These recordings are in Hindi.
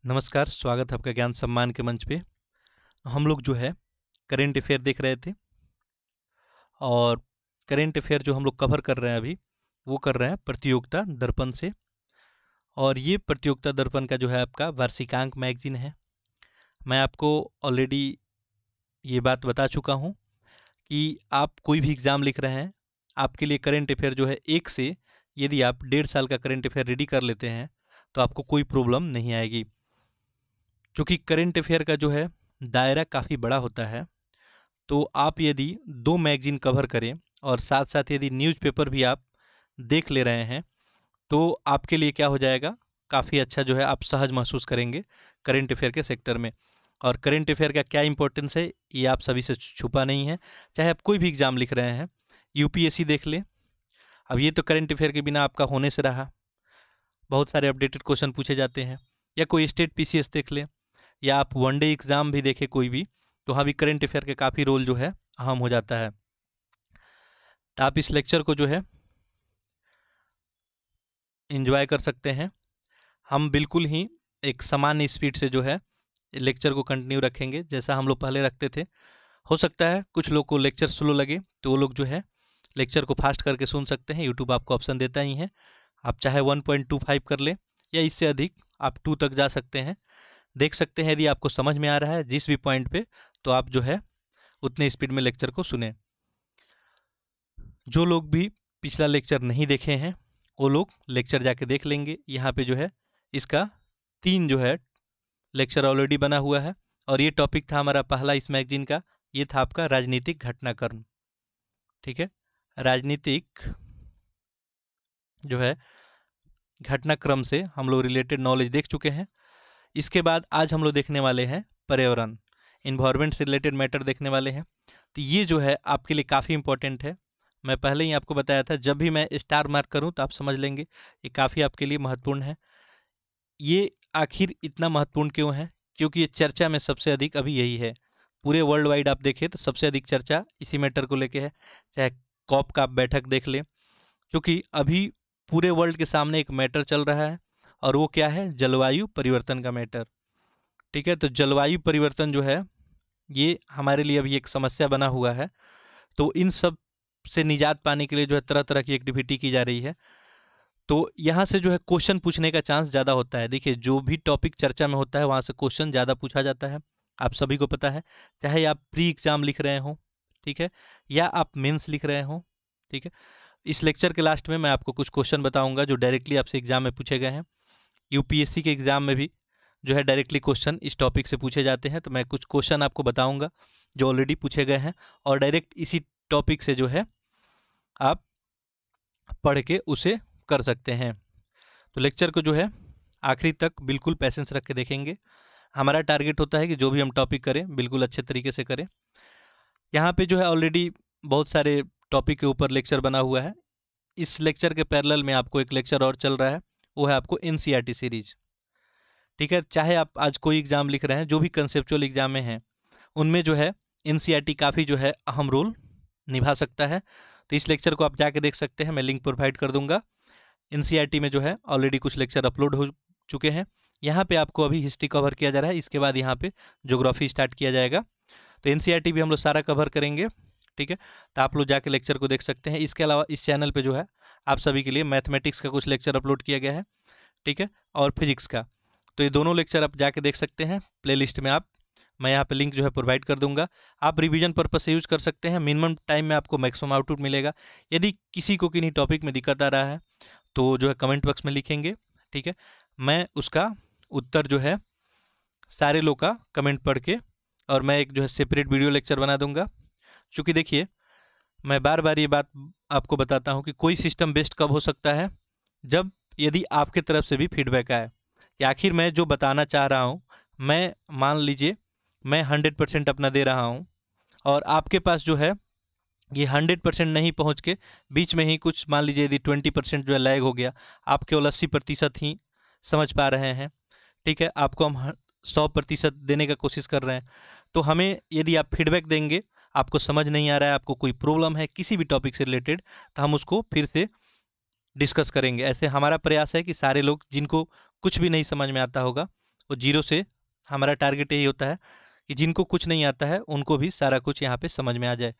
नमस्कार, स्वागत है आपका ज्ञान सम्मान के मंच पे। हम लोग जो है करेंट अफेयर देख रहे थे और करेंट अफेयर जो हम लोग कवर कर रहे हैं अभी, वो कर रहे हैं प्रतियोगिता दर्पण से। और ये प्रतियोगिता दर्पण का जो है आपका वार्षिकांक मैगजीन है। मैं आपको ऑलरेडी ये बात बता चुका हूँ कि आप कोई भी एग्ज़ाम लिख रहे हैं, आपके लिए करेंट अफेयर जो है एक से यदि आप 1.5 साल का करेंट अफेयर रेडी कर लेते हैं तो आपको कोई प्रॉब्लम नहीं आएगी। क्योंकि करेंट अफेयर का जो है दायरा काफ़ी बड़ा होता है, तो आप यदि 2 मैगज़ीन कवर करें और साथ-साथ यदि न्यूज़पेपर भी आप देख ले रहे हैं, तो आपके लिए क्या हो जाएगा, काफ़ी अच्छा जो है आप सहज महसूस करेंगे करेंट अफेयर के सेक्टर में। और करेंट अफेयर का क्या इम्पोर्टेंस है, ये आप सभी से छुपा नहीं है। चाहे आप कोई भी एग्ज़ाम लिख रहे हैं, यूपीएससी देख लें, अब ये तो करेंट अफेयर के बिना आपका होने से रहा। बहुत सारे अपडेटेड क्वेश्चन पूछे जाते हैं। या कोई स्टेट पीसीएस देख लें, या आप वनडे एग्ज़ाम भी देखें कोई भी, तो वहाँ भी करेंट अफेयर के काफ़ी रोल जो है अहम हो जाता है। तो आप इस लेक्चर को जो है एंजॉय कर सकते हैं। हम बिल्कुल ही एक सामान्य स्पीड से जो है लेक्चर को कंटिन्यू रखेंगे जैसा हम लोग पहले रखते थे। हो सकता है कुछ लोग को लेक्चर स्लो लगे, तो वो लोग जो है लेक्चर को फास्ट करके सुन सकते हैं। यूट्यूब आपको ऑप्शन देता ही है, आप चाहे 1.25 कर लें या इससे अधिक आप 2 तक जा सकते हैं। देख सकते हैं यदि आपको समझ में आ रहा है जिस भी पॉइंट पे, तो आप जो है उतने स्पीड में लेक्चर को सुने। जो लोग भी पिछला लेक्चर नहीं देखे हैं, वो लोग लेक्चर जाके देख लेंगे। यहाँ पे जो है इसका 3 जो है लेक्चर ऑलरेडी बना हुआ है। और ये टॉपिक था हमारा पहला इस मैगजीन का, ये था आपका राजनीतिक घटनाक्रम। ठीक है, राजनीतिक जो है घटनाक्रम से हम लोग रिलेटेड नॉलेज देख चुके हैं। इसके बाद आज हम लोग देखने वाले हैं पर्यावरण, इन्वायरमेंट से रिलेटेड मैटर देखने वाले हैं। तो ये जो है आपके लिए काफ़ी इंपॉर्टेंट है। मैं पहले ही आपको बताया था, जब भी मैं स्टार मार्क करूं तो आप समझ लेंगे ये काफ़ी आपके लिए महत्वपूर्ण है। ये आखिर इतना महत्वपूर्ण क्यों है? क्योंकि ये चर्चा में सबसे अधिक अभी यही है। पूरे वर्ल्ड वाइड आप देखें तो सबसे अधिक चर्चा इसी मैटर को लेके है। चाहे कॉप का आप बैठक देख लें, क्योंकि अभी पूरे वर्ल्ड के सामने एक मैटर चल रहा है, और वो क्या है? जलवायु परिवर्तन का मैटर। ठीक है, तो जलवायु परिवर्तन जो है ये हमारे लिए अभी एक समस्या बना हुआ है। तो इन सब से निजात पाने के लिए जो है तरह तरह की एक्टिविटी की जा रही है। तो यहाँ से जो है क्वेश्चन पूछने का चांस ज़्यादा होता है। देखिए, जो भी टॉपिक चर्चा में होता है वहाँ से क्वेश्चन ज़्यादा पूछा जाता है, आप सभी को पता है। चाहे आप प्री एग्ज़ाम लिख रहे हों, ठीक है, या आप मेंस लिख रहे हों, ठीक है। इस लेक्चर के लास्ट में मैं आपको कुछ क्वेश्चन बताऊंगा जो डायरेक्टली आपसे एग्जाम में पूछे गए हैं। यूपीएससी के एग्ज़ाम में भी जो है डायरेक्टली क्वेश्चन इस टॉपिक से पूछे जाते हैं। तो मैं कुछ क्वेश्चन आपको बताऊंगा जो ऑलरेडी पूछे गए हैं, और डायरेक्ट इसी टॉपिक से जो है आप पढ़ के उसे कर सकते हैं। तो लेक्चर को जो है आखिरी तक बिल्कुल पैसेंस रख के देखेंगे। हमारा टारगेट होता है कि जो भी हम टॉपिक करें बिल्कुल अच्छे तरीके से करें। यहाँ पे जो है ऑलरेडी बहुत सारे टॉपिक के ऊपर लेक्चर बना हुआ है। इस लेक्चर के पैरेलल में आपको एक लेक्चर और चल रहा है, वो है आपको एनसीईआरटी सीरीज। ठीक है, चाहे आप आज कोई एग्ज़ाम लिख रहे हैं, जो भी कंसेप्चुअल एग्जाम में हैं, उनमें जो है एनसीईआरटी काफ़ी जो है अहम रोल निभा सकता है। तो इस लेक्चर को आप जाके देख सकते हैं, मैं लिंक प्रोवाइड कर दूंगा। एनसीईआरटी में जो है ऑलरेडी कुछ लेक्चर अपलोड हो चुके हैं। यहाँ पे आपको अभी हिस्ट्री कवर किया जा रहा है, इसके बाद यहाँ पे ज्योग्राफी स्टार्ट किया जाएगा। तो एनसीईआरटी भी हम लोग सारा कवर करेंगे। ठीक है, तो आप लोग जाके लेक्चर को देख सकते हैं। इसके अलावा इस चैनल पे जो है आप सभी के लिए मैथमेटिक्स का कुछ लेक्चर अपलोड किया गया है, ठीक है, और फिजिक्स का। तो ये दोनों लेक्चर आप जाके देख सकते हैं प्लेलिस्ट में। मैं यहाँ पे लिंक जो है प्रोवाइड कर दूंगा। आप रिवीजन पर्पस से यूज़ कर सकते हैं। मिनिमम टाइम में आपको मैक्सिमम आउटपुट मिलेगा। यदि किसी को किन्हीं टॉपिक में दिक्कत आ रहा है तो जो है कमेंट बॉक्स में लिखेंगे, ठीक है, मैं उसका उत्तर जो है सारे लोग का कमेंट पढ़ के, और मैं एक जो है सेपरेट वीडियो लेक्चर बना दूंगा। क्योंकि देखिए, मैं बार बार ये बात आपको बताता हूँ कि कोई सिस्टम बेस्ट कब हो सकता है, जब यदि आपके तरफ से भी फीडबैक आए कि आखिर मैं जो बताना चाह रहा हूँ, मैं मान लीजिए मैं 100% अपना दे रहा हूँ, और आपके पास जो है ये 100% नहीं पहुँच के बीच में ही कुछ, मान लीजिए यदि 20% जो है लैग हो गया, आप केवल 80% ही समझ पा रहे हैं, ठीक है, आपको हम 100% देने का कोशिश कर रहे हैं। तो हमें यदि आप फीडबैक देंगे, आपको समझ नहीं आ रहा है, आपको कोई प्रॉब्लम है किसी भी टॉपिक से रिलेटेड, तो हम उसको फिर से डिस्कस करेंगे। ऐसे हमारा प्रयास है कि सारे लोग जिनको कुछ भी नहीं समझ में आता होगा वो 0 से हमारा टारगेट यही होता है कि जिनको कुछ नहीं आता है उनको भी सारा कुछ यहाँ पे समझ में आ जाए।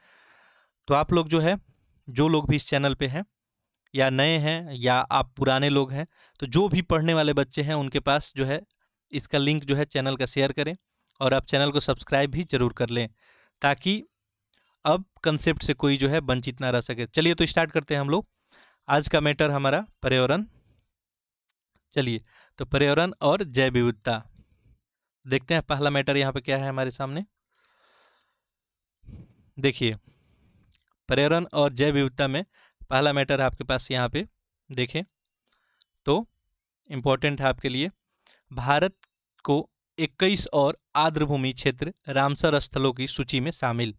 तो आप लोग जो है, जो लोग भी इस चैनल पे हैं या नए हैं या आप पुराने लोग हैं, तो जो भी पढ़ने वाले बच्चे हैं उनके पास जो है इसका लिंक जो है चैनल का शेयर करें और आप चैनल को सब्सक्राइब भी जरूर कर लें, ताकि अब कंसेप्ट से कोई जो है वंचित ना रह सके। चलिए तो स्टार्ट करते हैं हम लोग। आज का मैटर हमारा पर्यावरण। चलिए तो पर्यावरण और जैव विविधता देखते हैं। पहला मैटर यहाँ पे क्या है हमारे सामने, देखिए पर्यावरण और जैव विविधता में पहला मैटर आपके पास यहाँ पे देखें तो इम्पोर्टेंट है आपके लिए। भारत को 21 और आर्द्रभूमि क्षेत्र रामसर स्थलों की सूची में शामिल।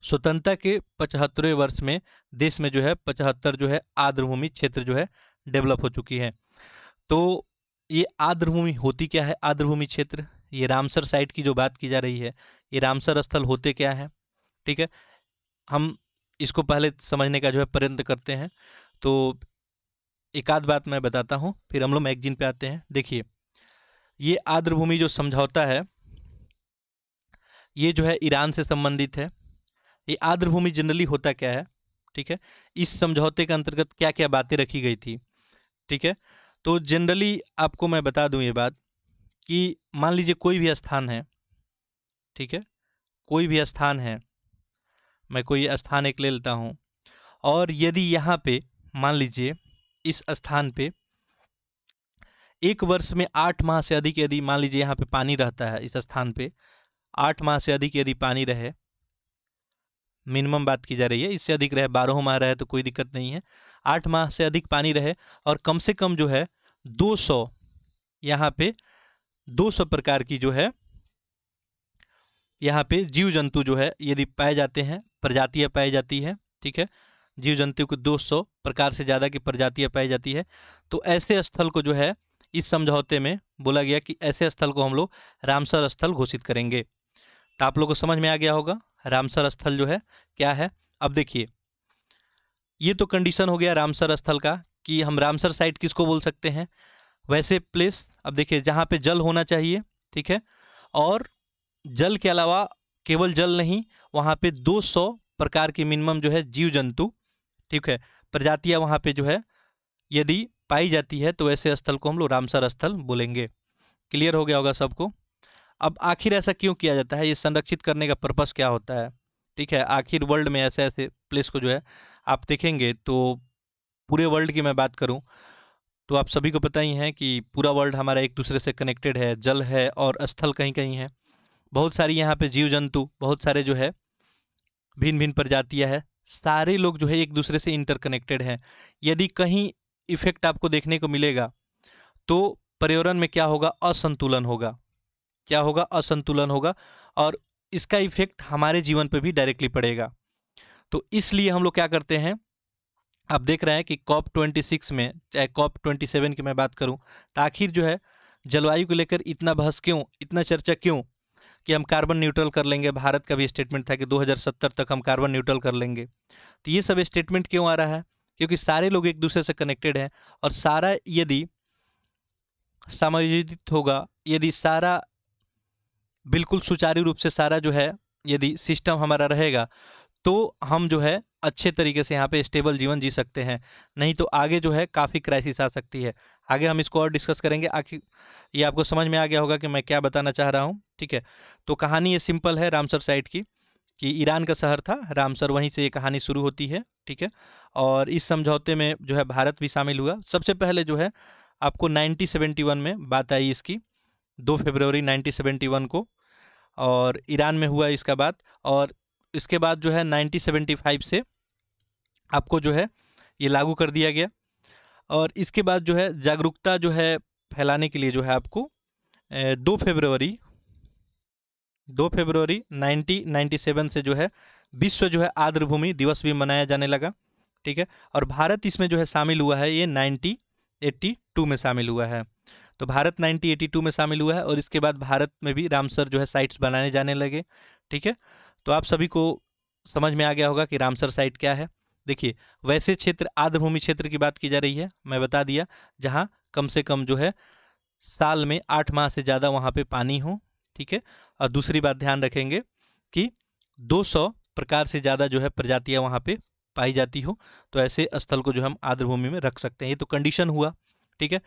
स्वतंत्रता के 75वें वर्ष में देश में जो है 75 जो है आर्द्रभूमि क्षेत्र जो है डेवलप हो चुकी है। तो ये आर्द्रभूमि होती क्या है? आर्द्रभूमि क्षेत्र, ये रामसर साइट की जो बात की जा रही है, ये रामसर स्थल होते क्या है? ठीक है, हम इसको पहले समझने का जो है प्रयत्न करते हैं। तो एक आध बात मैं बताता हूँ, फिर हम लोग मैगजीन पे आते हैं। देखिए ये आर्द्रभूमि जो समझौता है ये जो है ईरान से संबंधित है। ये आर्द्रभूमि जनरली होता क्या है? ठीक है, इस समझौते के अंतर्गत क्या क्या बातें रखी गई थी? ठीक है, तो जनरली आपको मैं बता दूं ये बात कि मान लीजिए कोई भी स्थान है, ठीक है, कोई भी स्थान है, मैं कोई स्थान एक ले लेता हूँ, और यदि यहाँ पे मान लीजिए इस स्थान पे एक वर्ष में 8 माह से अधिक यदि मान लीजिए यहाँ पे पानी रहता है, इस स्थान पे 8 माह से अधिक यदि पानी रहे, मिनिमम बात की जा रही है, इससे अधिक रहे 12 माह रहे तो कोई दिक्कत नहीं है, 8 माह से अधिक पानी रहे और कम से कम जो है 200 यहाँ पे 200 प्रकार की जो है यहाँ पे जीव जंतु जो है यदि पाए जाते हैं, प्रजातियाँ पाई जाती है, ठीक है, जीव जंतु को 200 प्रकार से ज़्यादा की प्रजातियाँ पाई जाती है, तो ऐसे स्थल को जो है इस समझौते में बोला गया कि ऐसे स्थल को हम लोग रामसर स्थल घोषित करेंगे। तो आप लोगों को समझ में आ गया होगा रामसर स्थल जो है क्या है। अब देखिए ये तो कंडीशन हो गया रामसर स्थल का कि हम रामसर साइट किसको बोल सकते हैं, वैसे प्लेस। अब देखिए जहाँ पे जल होना चाहिए, ठीक है, और जल के अलावा केवल जल नहीं, वहाँ पे 200 प्रकार की मिनिमम जो है जीव जंतु, ठीक है, प्रजातियाँ वहाँ पे जो है यदि पाई जाती है तो ऐसे स्थल को हम लोग रामसर स्थल बोलेंगे। क्लियर हो गया होगा सबको। अब आखिर ऐसा क्यों किया जाता है, ये संरक्षित करने का पर्पस क्या होता है? ठीक है, आखिर वर्ल्ड में ऐसे ऐसे प्लेस को जो है आप देखेंगे तो पूरे वर्ल्ड की मैं बात करूं तो आप सभी को पता ही है कि पूरा वर्ल्ड हमारा एक दूसरे से कनेक्टेड है, जल है और स्थल कहीं कहीं है, बहुत सारी यहाँ पे जीव जंतु, बहुत सारे जो है भिन्न भिन्न प्रजातियाँ है, सारे लोग जो है एक दूसरे से इंटरकनेक्टेड हैं। यदि कहीं इफेक्ट आपको देखने को मिलेगा तो पर्यावरण में क्या होगा? असंतुलन होगा। क्या होगा? असंतुलन होगा, और इसका इफेक्ट हमारे जीवन पे भी डायरेक्टली पड़ेगा। तो इसलिए हम लोग क्या करते हैं, आप देख रहे हैं कि COP26 में, चाहे COP27 की मैं बात करूं, तो आखिर जो है जलवायु को लेकर इतना बहस क्यों, इतना चर्चा क्यों कि हम कार्बन न्यूट्रल कर लेंगे। भारत का भी स्टेटमेंट था कि 2070 तक हम कार्बन न्यूट्रल कर लेंगे। तो ये सब स्टेटमेंट क्यों आ रहा है? क्योंकि सारे लोग एक दूसरे से कनेक्टेड हैं, और सारा यदि समायोजित होगा, यदि सारा बिल्कुल सुचारू रूप से सारा जो है यदि सिस्टम हमारा रहेगा, तो हम जो है अच्छे तरीके से यहाँ पे स्टेबल जीवन जी सकते हैं। नहीं तो आगे जो है काफ़ी क्राइसिस आ सकती है। आगे हम इसको और डिस्कस करेंगे। आखिर ये आपको समझ में आ गया होगा कि मैं क्या बताना चाह रहा हूँ, ठीक है। तो कहानी ये सिंपल है रामसर साइट की, कि ईरान का शहर था रामसर, वहीं से ये कहानी शुरू होती है, ठीक है। और इस समझौते में जो है भारत भी शामिल हुआ। सबसे पहले जो है आपको 1971 में बात आई इसकी, 2 फरवरी 1971 को, और ईरान में हुआ इसका बात। और इसके बाद जो है 1975 से आपको जो है ये लागू कर दिया गया। और इसके बाद जो है जागरूकता जो है फैलाने के लिए जो है आपको 2 फरवरी 1997 से जो है विश्व जो है आर्द्रभूमि दिवस भी मनाया जाने लगा, ठीक है। और भारत इसमें जो है शामिल हुआ है, ये 1982 में शामिल हुआ है। तो भारत 1982 में शामिल हुआ है, और इसके बाद भारत में भी रामसर जो है साइट्स बनाने जाने लगे, ठीक है। तो आप सभी को समझ में आ गया होगा कि रामसर साइट क्या है। देखिए वैसे क्षेत्र आर्द्रभूमि क्षेत्र की बात की जा रही है, मैं बता दिया, जहाँ कम से कम जो है साल में 8 माह से ज़्यादा वहाँ पे पानी हो, ठीक है। और दूसरी बात ध्यान रखेंगे कि 200 प्रकार से ज़्यादा जो है प्रजातियाँ वहाँ पे पाई जाती हो, तो ऐसे स्थल को जो हम आर्द्र भूमि में रख सकते हैं। ये तो कंडीशन हुआ, ठीक है।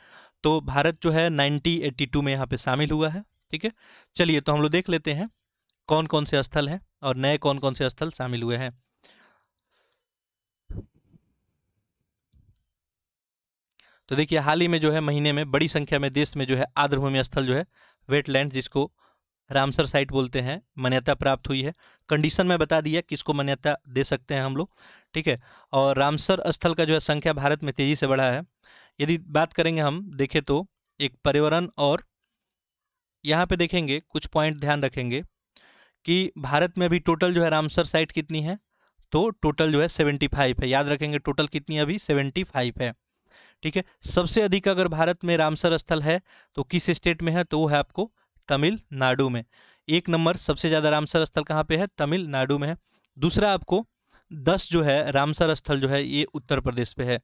तो भारत जो है 1982 में यहाँ पे शामिल हुआ है, ठीक है। चलिए तो हम लोग देख लेते हैं कौन कौन से स्थल हैं और नए कौन कौन से स्थल शामिल हुए हैं। तो देखिए हाल ही में जो है महीने में बड़ी संख्या में देश में जो है आर्द्र भूमि स्थल जो है वेटलैंड, जिसको रामसर साइट बोलते हैं, मान्यता प्राप्त हुई है। कंडीशन में बता दिया किसको मान्यता दे सकते हैं हम लोग, ठीक है। और रामसर स्थल का जो है संख्या भारत में तेजी से बढ़ा है। यदि बात करेंगे हम देखें तो एक पर्यावरण और यहाँ पे देखेंगे कुछ पॉइंट ध्यान रखेंगे कि भारत में अभी टोटल जो है रामसर साइट कितनी है, तो टोटल जो है 75 है। याद रखेंगे टोटल कितनी है, अभी 75 है, ठीक है। सबसे अधिक अगर भारत में रामसर स्थल है तो किस स्टेट में है, तो वो है आपको तमिलनाडु में। 1 नंबर सबसे ज़्यादा रामसर स्थल कहाँ पे है, तमिलनाडु में है। दूसरा आपको 10 जो है रामसर स्थल जो है ये उत्तर प्रदेश पे है,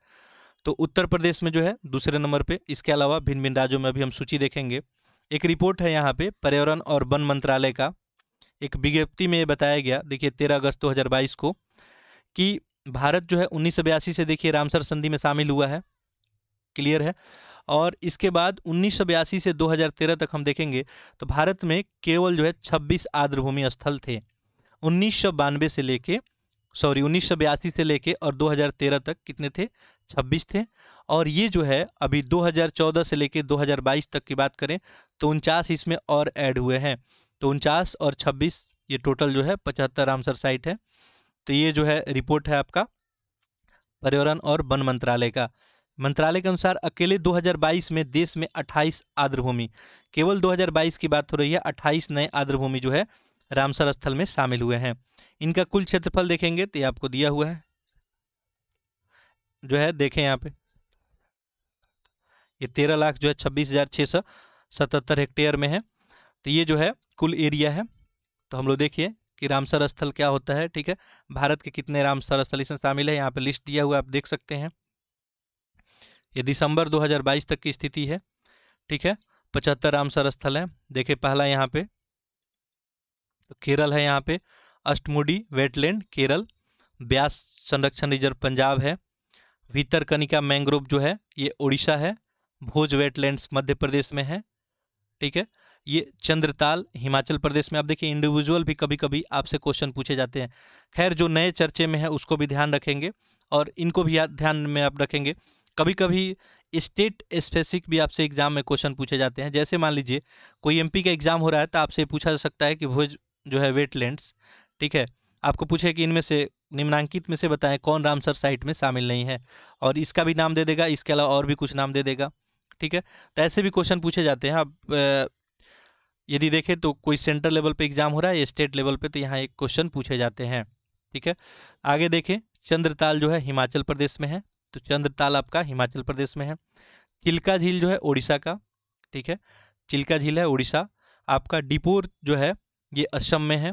तो उत्तर प्रदेश में जो है दूसरे नंबर पे। इसके अलावा भिन्न भिन्न राज्यों में अभी हम सूची देखेंगे। एक रिपोर्ट है यहाँ पे पर्यावरण और वन मंत्रालय का, एक विज्ञप्ति में बताया गया, देखिए 13 अगस्त 2022 को, कि भारत जो है 1982 से देखिए रामसर संधि में शामिल हुआ है, क्लियर है। और इसके बाद 1982 से 2013 तक हम देखेंगे तो भारत में केवल जो है 26 आर्द्रभूमि स्थल थे। 1982 से लेके और 2013 तक कितने थे, 26 थे। और ये जो है अभी 2014 से लेके 2022 तक की बात करें तो 49 इसमें और ऐड हुए हैं, तो 49 और 26 ये टोटल जो है 75 रामसर साइट है। तो ये जो है रिपोर्ट है आपका पर्यावरण और वन मंत्रालय का। मंत्रालय के अनुसार अकेले 2022 में देश में 28 आर्द्रभूमि, केवल 2022 की बात हो रही है, 28 नए आर्द्रभूमि जो है रामसर स्थल में शामिल हुए हैं। इनका कुल क्षेत्रफल देखेंगे तो ये आपको दिया हुआ है, जो है देखें यहाँ पे ये 13 लाख जो है 26,677 हेक्टेयर में है। तो ये जो है कुल एरिया है। तो हम लोग देखिए कि रामसर स्थल क्या होता है, ठीक है। भारत के कितने रामसर स्थल इसमें शामिल है, यहाँ पे लिस्ट दिया हुआ है, आप देख सकते हैं। ये दिसंबर 2022 तक की स्थिति है, ठीक है। 75 रामसर स्थल है। देखिए पहला यहाँ पे तो केरल है, यहाँ पे अष्टमुडी वेटलैंड केरल, ब्यास संरक्षण रिजर्व पंजाब है, भीतरकनिका मैंग्रोव जो है ये उड़ीसा है, भोज वेटलैंड्स मध्य प्रदेश में है, ठीक है। ये चंद्रताल हिमाचल प्रदेश में। आप देखिए इंडिविजुअल भी कभी कभी आपसे क्वेश्चन पूछे जाते हैं। खैर जो नए चर्चे में है उसको भी ध्यान रखेंगे और इनको भी ध्यान में आप रखेंगे। कभी कभी स्टेट स्पेसिफिक भी आपसे एग्जाम में क्वेश्चन पूछे जाते हैं। जैसे मान लीजिए कोई एमपी का एग्जाम हो रहा है तो आपसे पूछा जा सकता है कि भोज जो है वेटलैंड्स, ठीक है, आपको पूछे कि इनमें से निम्नांकित में से बताएं कौन रामसर साइट में शामिल नहीं है, और इसका भी नाम दे देगा, इसके अलावा और भी कुछ नाम दे देगा, ठीक है। तो ऐसे भी क्वेश्चन पूछे जाते हैं। अब यदि देखें तो कोई सेंट्रल लेवल पे एग्जाम हो रहा है या स्टेट लेवल पे, तो यहाँ एक क्वेश्चन पूछे जाते हैं, ठीक है। आगे देखें चंद्रताल जो है हिमाचल प्रदेश में है, तो चंद्रताल आपका हिमाचल प्रदेश में है। चिल्का झील जो है उड़ीसा का, ठीक है, चिल्का झील है उड़ीसा। आपका डिपोर जो है ये असम में है।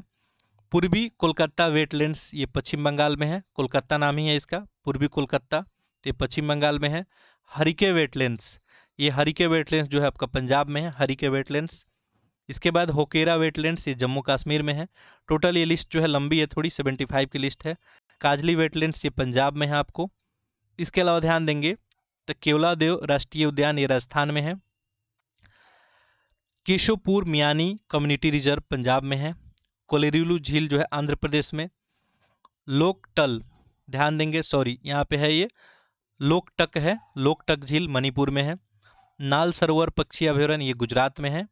पूर्वी कोलकाता वेटलैंड्स ये पश्चिम बंगाल में है, कोलकाता नाम ही है इसका, पूर्वी कोलकाता, तो ये पश्चिम बंगाल में है। हरिके वेटलैंड्स, ये हरिके वेटलैंड्स जो है आपका पंजाब में है, हरिके वेटलैंड्स। इसके बाद होकेरा वेटलैंड्स ये जम्मू कश्मीर में है। टोटल ये लिस्ट जो है लंबी है थोड़ी, 75 की लिस्ट है। काजली वेटलैंड्स ये पंजाब में है आपको। इसके अलावा ध्यान देंगे तो केवलादेव राष्ट्रीय उद्यान ये राजस्थान में है। केशोपुर मियानी कम्युनिटी रिजर्व पंजाब में है। कोलेरिलू झील जो है आंध्र प्रदेश में। लोकटल, ध्यान देंगे सॉरी यहाँ पे है ये लोकटक है, लोकटक झील मणिपुर में है। नाल सरोवर पक्षी अभयारण्य ये गुजरात में है।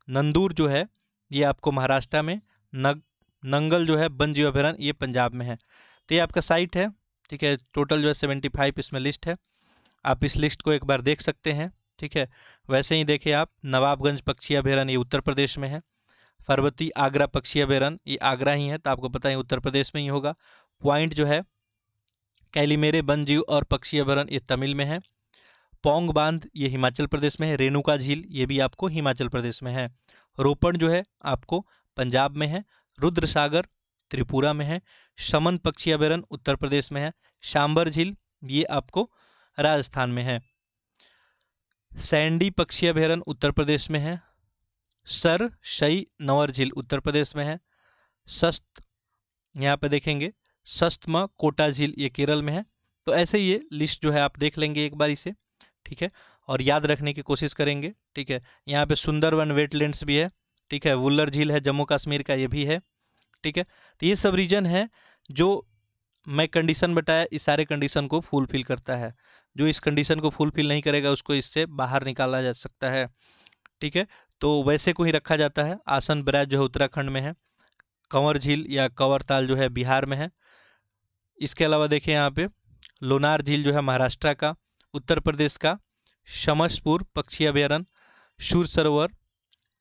नंदूर जो है ये आपको महाराष्ट्र में। नंगल जो है वन जीव अभयारण्य ये पंजाब में है। तो ये आपका साइट है, ठीक है। टोटल जो है 75 इसमें लिस्ट है, आप इस लिस्ट को एक बार देख सकते हैं, ठीक है। वैसे ही देखिए आप नवाबगंज पक्षी अभयारण्य ये उत्तर प्रदेश में है। पर्वती आगरा पक्षी अभयारण्य ये आगरा ही है, तो आपको पता है उत्तर प्रदेश में ही होगा। पॉइंट जो है कैलीमेरे वन जीव और पक्षी अभयारण्य ये तमिल में है। पोंग बांध ये हिमाचल प्रदेश में है। रेणुका झील ये भी आपको हिमाचल प्रदेश में है। रोपण जो है आपको पंजाब में है। रुद्र सागर त्रिपुरा में है। शमन पक्षी अभयारण्य उत्तर प्रदेश में है। शांबर झील ये आपको राजस्थान में है। सैंडी पक्षी अभयारण्य उत्तर प्रदेश में है। सर शई नंवर झील उत्तर प्रदेश में है। सस्त, यहाँ पे देखेंगे सस्तम कोटा झील ये केरल में है। तो ऐसे ये लिस्ट जो है आप देख लेंगे एक बार इसे, ठीक है, और याद रखने की कोशिश करेंगे, ठीक है। यहाँ पे सुंदरवन वेटलैंड्स भी है, ठीक है। वुल्लर झील है जम्मू कश्मीर का, ये भी है, ठीक है। तो ये सब रीजन है जो मैं कंडीशन बताया, इस सारे कंडीशन को फुलफिल करता है। जो इस कंडीशन को फुलफिल नहीं करेगा उसको इससे बाहर निकाला जा सकता है, ठीक है। तो वैसे को ही रखा जाता है। आसन बैराज जो है उत्तराखंड में है। कंवर झील या कंवर ताल जो है बिहार में है। इसके अलावा देखिए यहाँ पे लोनार झील जो है महाराष्ट्र का। उत्तर प्रदेश का शमशपुर पक्षी अभयारण्य, शूर सरोवर,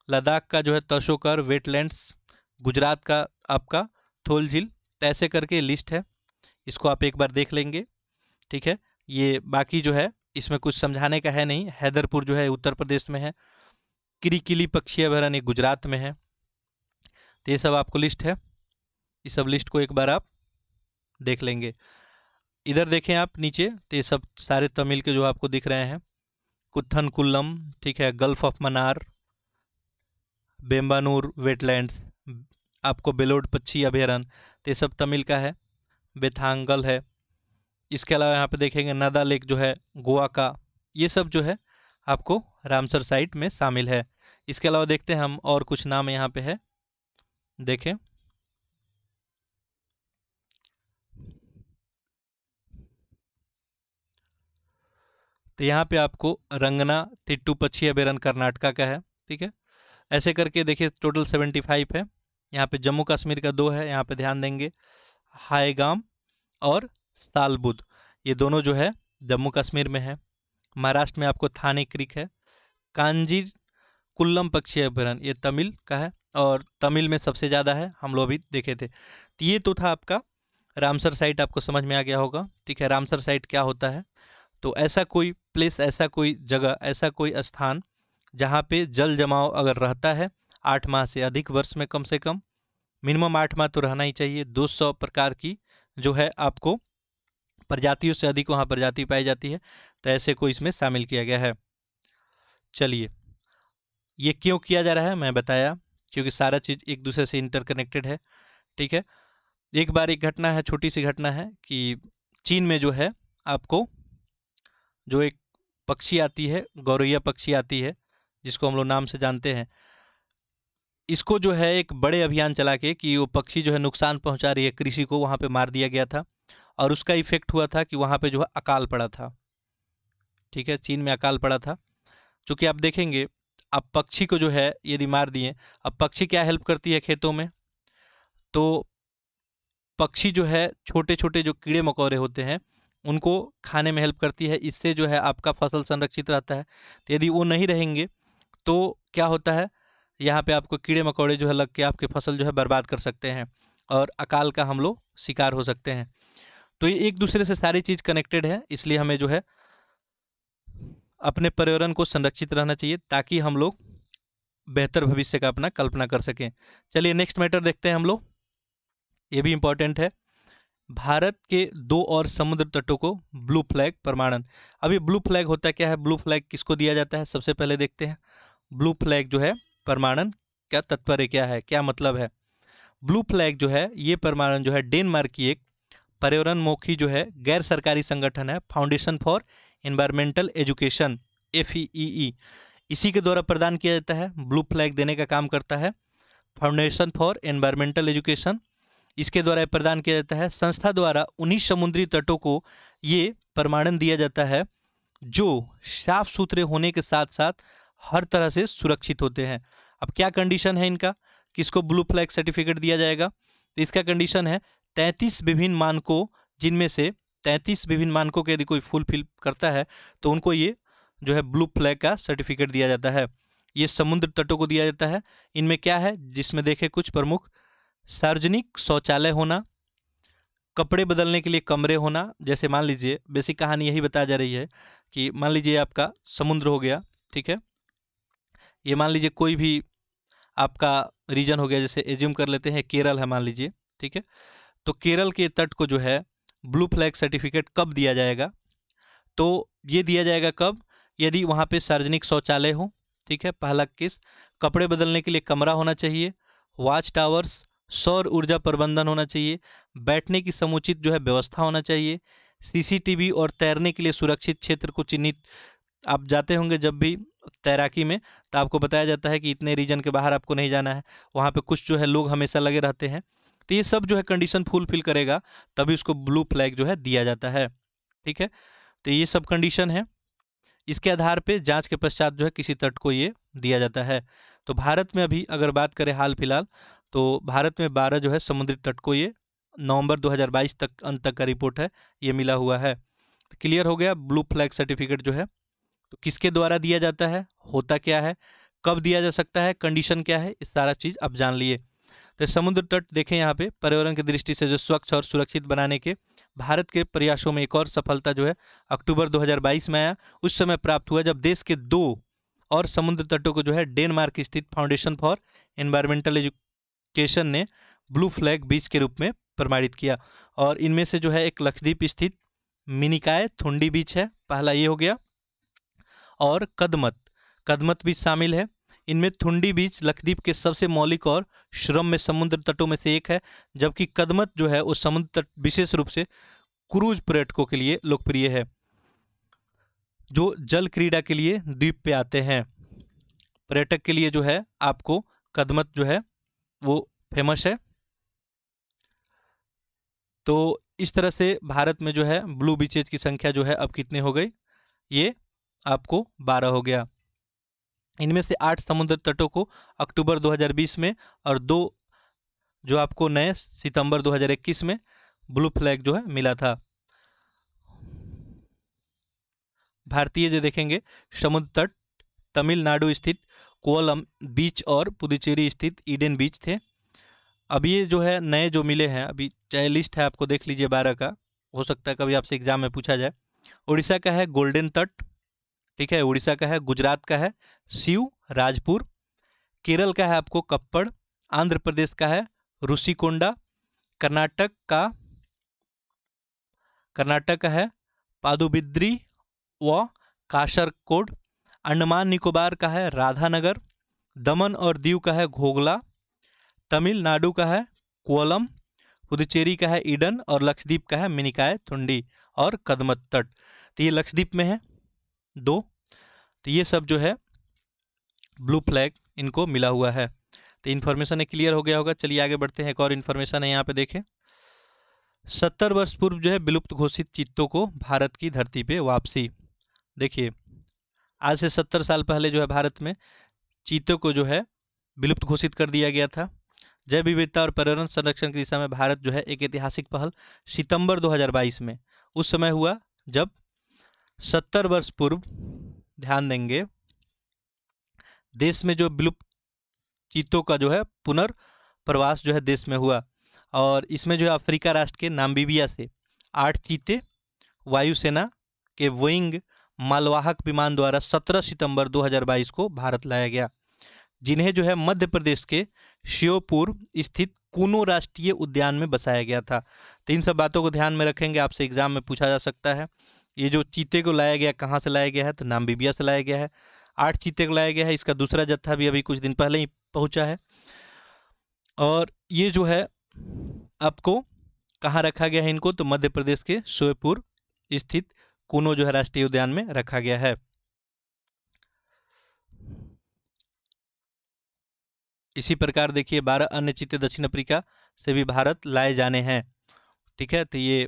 लद्दाख का जो है तशोकर वेटलैंड्स, गुजरात का आपका थोल झील। तो ऐसे करके लिस्ट है, इसको आप एक बार देख लेंगे, ठीक है। ये बाकी जो है इसमें कुछ समझाने का है नहीं। हैदरपुर जो है उत्तर प्रदेश में है। किरीकिली पक्षी अभयारण्य गुजरात में है। तो ये सब आपको लिस्ट है, इस सब लिस्ट को एक बार आप देख लेंगे। इधर देखें आप नीचे, तो ये सब सारे तमिल के जो आपको दिख रहे हैं। कुत्थनकुल्लम, ठीक है, गल्फ ऑफ मन्नार, बेम्बानूर वेटलैंड्स, आपको बेलोड पक्षी अभयारण्य, तो ये सब तमिल का है। बेथांगल है। इसके अलावा यहाँ पे देखेंगे नदा लेक जो है गोवा का, ये सब जो है आपको रामसर साइट में शामिल है। इसके अलावा देखते हैं हम और कुछ नाम यहाँ पे है, देखें। तो यहाँ पे आपको रंगना तिट्टू पक्षी अभयारण्य कर्नाटका का है, ठीक है। ऐसे करके देखिए टोटल 75 है। यहाँ पे जम्मू कश्मीर का 2 है, यहाँ पे ध्यान देंगे। हाईगाम और सालबुद, ये दोनों जो है जम्मू कश्मीर में है। महाराष्ट्र में आपको थाने क्रिक है। कांजीर कुल्लम पक्षी अभयारण्य ये तमिल का है, और तमिल में सबसे ज़्यादा है, हम लोग अभी देखे थे। तो ये तो था आपका रामसर साइट, आपको समझ में आ गया होगा, ठीक है। रामसर साइट क्या होता है? तो ऐसा कोई प्लेस, ऐसा कोई जगह, ऐसा कोई स्थान जहाँ पे जल जमाव अगर रहता है 8 माह से अधिक वर्ष में, कम से कम मिनिमम 8 माह तो रहना ही चाहिए। 200 प्रकार की जो है आपको प्रजातियों से अधिक वहाँ प्रजाति पाई जाती है, तो ऐसे को इसमें शामिल किया गया है। चलिए, ये क्यों किया जा रहा है मैं बताया, क्योंकि सारा चीज़ एक दूसरे से इंटरकनेक्टेड है, ठीक है। एक बार एक घटना है, छोटी सी घटना है कि चीन में जो है आपको जो एक पक्षी आती है, गौरैया पक्षी आती है, जिसको हम लोग नाम से जानते हैं, इसको जो है एक बड़े अभियान चला के कि वो पक्षी जो है नुकसान पहुंचा रही है कृषि को, वहाँ पे मार दिया गया था। और उसका इफेक्ट हुआ था कि वहाँ पे जो है अकाल पड़ा था, ठीक है। चीन में अकाल पड़ा था। चूँकि आप देखेंगे, अब पक्षी को जो है यदि मार दिए, अब पक्षी क्या हेल्प करती है खेतों में? तो पक्षी जो है छोटे छोटे जो कीड़े मकोड़े होते हैं उनको खाने में हेल्प करती है। इससे जो है आपका फसल संरक्षित रहता है। तो यदि वो नहीं रहेंगे तो क्या होता है, यहाँ पे आपको कीड़े मकोड़े जो है लग के आपके फसल जो है बर्बाद कर सकते हैं, और अकाल का हम लोग शिकार हो सकते हैं। तो ये एक दूसरे से सारी चीज़ कनेक्टेड है, इसलिए हमें जो है अपने पर्यावरण को संरक्षित रहना चाहिए, ताकि हम लोग बेहतर भविष्य का अपना कल्पना कर सकें। चलिए नेक्स्ट मैटर देखते हैं हम लोग, ये भी इम्पोर्टेंट है। भारत के 2 और समुद्र तटों को ब्लू फ्लैग प्रमाणन। अब ये ब्लू फ्लैग होता क्या है, ब्लू फ्लैग किसको दिया जाता है, सबसे पहले देखते हैं। ब्लू फ्लैग जो है प्रमाणन का तात्पर्य क्या है, क्या मतलब है? ब्लू फ्लैग जो है ये प्रमाणन जो है डेनमार्क की एक पर्यावरणमुखी जो है गैर सरकारी संगठन है, foundation for environmental education, FEEE, इसी के द्वारा प्रदान किया जाता है। ब्लू फ्लैग देने का काम करता है फाउंडेशन फॉर एनवायरमेंटल एजुकेशन, इसके द्वारा प्रदान किया जाता है। संस्था द्वारा 19 समुद्री तटों को ये प्रमाणन दिया जाता है जो साफ सुथरे होने के साथ साथ हर तरह से सुरक्षित होते हैं। अब क्या कंडीशन है इनका, किसको ब्लू फ्लैग सर्टिफिकेट दिया जाएगा? तो इसका कंडीशन है 33 विभिन्न मानकों, जिनमें से 33 विभिन्न मानकों के यदि कोई फुलफिल करता है तो उनको ये जो है ब्लू फ्लैग का सर्टिफिकेट दिया जाता है। ये समुद्र तटों को दिया जाता है। इनमें क्या है, जिसमें देखें कुछ प्रमुख: सार्वजनिक शौचालय होना, कपड़े बदलने के लिए कमरे होना। जैसे मान लीजिए, बेसिक कहानी यही बताया जा रही है कि मान लीजिए आपका समुद्र हो गया, ठीक है, ये मान लीजिए कोई भी आपका रीजन हो गया, जैसे एज्यूम कर लेते हैं केरल है मान लीजिए, ठीक है। तो केरल के तट को जो है ब्लू फ्लैग सर्टिफिकेट कब दिया जाएगा? तो ये दिया जाएगा कब, यदि वहाँ पे सार्वजनिक शौचालय हो, ठीक है, पहला केस। कपड़े बदलने के लिए कमरा होना चाहिए। वॉच टावर्स, सौर ऊर्जा प्रबंधन होना चाहिए। बैठने की समुचित जो है व्यवस्था होना चाहिए। सीसीटीवी और तैरने के लिए सुरक्षित क्षेत्र को चिन्हित। आप जाते होंगे जब भी तैराकी में, तो आपको बताया जाता है कि इतने रीजन के बाहर आपको नहीं जाना है, वहाँ पे कुछ जो है लोग हमेशा लगे रहते हैं। तो ये सब जो है कंडीशन फुलफिल करेगा तभी उसको ब्लू फ्लैग जो है दिया जाता है, ठीक है। तो ये सब कंडीशन है, इसके आधार पे जांच के पश्चात जो है किसी तट को ये दिया जाता है। तो भारत में अभी अगर बात करें हाल फिलहाल, तो भारत में 12 जो है समुद्री तट को ये नवंबर 2022 तक अंत तक का रिपोर्ट है ये मिला हुआ है। तो क्लियर हो गया ब्लू फ्लैग सर्टिफिकेट जो है तो किसके द्वारा दिया जाता है, होता क्या है, कब दिया जा सकता है, कंडीशन क्या है, इस सारा चीज़ आप जान लिए। तो समुद्र तट देखें यहाँ पे पर्यावरण की दृष्टि से जो स्वच्छ और सुरक्षित बनाने के भारत के प्रयासों में एक और सफलता जो है अक्टूबर 2022 में आया। उस समय प्राप्त हुआ जब देश के 2 और समुद्र तटों को जो है डेनमार्क स्थित फाउंडेशन फॉर एनवायरमेंटल एजुकेशन ने ब्लू फ्लैग बीच के रूप में प्रमाणित किया। और इनमें से जो है एक लक्षद्वीप स्थित मिनिकाय थुंडी बीच है, पहला ये हो गया, और कदमत बीच शामिल है। इनमें थुंडी बीच लक्षद्वीप के सबसे मौलिक और श्रम्य समुद्र तटों में से एक है, जबकि कदमत जो है उस समुद्र तट विशेष रूप से क्रूज पर्यटकों के लिए लोकप्रिय है, जो जल क्रीड़ा के लिए द्वीप पे आते हैं। पर्यटक के लिए जो है आपको कदमत जो है वो फेमस है। तो इस तरह से भारत में जो है ब्लू बीचेज की संख्या जो है अब कितनी हो गई, ये आपको 12 हो गया। इनमें से 8 समुद्र तटों को अक्टूबर 2020 में और 2 जो आपको नए सितंबर 2021 में ब्लू फ्लैग जो है मिला था। भारतीय जो देखेंगे समुद्र तट तमिलनाडु स्थित कोवलम बीच और पुदुचेरी स्थित ईडन बीच थे। अब ये जो है नए जो मिले हैं, अभी चाहे लिस्ट है आपको देख लीजिए 12 का, हो सकता है कभी आपसे एग्जाम में पूछा जाए। उड़ीसा का है गोल्डन तट, ठीक है, उड़ीसा का है, गुजरात का है शिव राजपुर, केरल का है आपको कप्पड़, आंध्र प्रदेश का है रुषिकोंडा, कर्नाटक का है पादुबिद्री व कासरकोड, अंडमान निकोबार का है राधानगर, दमन और दीव का है घोगला, तमिलनाडु का है कोवलम, पुदुचेरी का है ईडन और लक्षद्वीप का है मिनिकाय थुंडी और कदमत तट। तो ये लक्षद्वीप में है 2। तो ये सब जो है ब्लू फ्लैग इनको मिला हुआ है। तो इन्फॉर्मेशन क्लियर हो गया होगा। चलिए आगे बढ़ते हैं, एक और इन्फॉर्मेशन है यहाँ पे देखें। 70 वर्ष पूर्व जो है विलुप्त घोषित चीतों को भारत की धरती पे वापसी। देखिए आज से 70 साल पहले जो है भारत में चीतों को जो है विलुप्त घोषित कर दिया गया था। जैव विविधता और पर्यावरण संरक्षण की दिशा में भारत जो है एक ऐतिहासिक पहल सितंबर 2022 में उस समय हुआ जब 70 वर्ष पूर्व, ध्यान देंगे, देश में जो विलुप्त चीतों का जो है पुनर्प्रवास जो है देश में हुआ। और इसमें जो है अफ्रीका राष्ट्र के नामीबिया से 8 चीते वायुसेना के बोइंग मालवाहक विमान द्वारा 17 सितंबर 2022 को भारत लाया गया, जिन्हें जो है मध्य प्रदेश के श्योपुर स्थित कूनो राष्ट्रीय उद्यान में बसाया गया था। तो इन सब बातों को ध्यान में रखेंगे, आपसे एग्जाम में पूछा जा सकता है। ये जो चीते को लाया गया कहाँ से लाया गया है, तो नामीबिया से लाया गया है। 8 चीते को लाया गया है, इसका दूसरा जत्था भी अभी कुछ दिन पहले ही पहुंचा है। और ये जो है आपको कहाँ रखा गया है इनको, तो मध्य प्रदेश के श्योपुर स्थित कूनो जो है राष्ट्रीय उद्यान में रखा गया है। इसी प्रकार देखिए 12 अन्य चीते दक्षिण अफ्रीका से भी भारत लाए जाने हैं, ठीक है। तो ये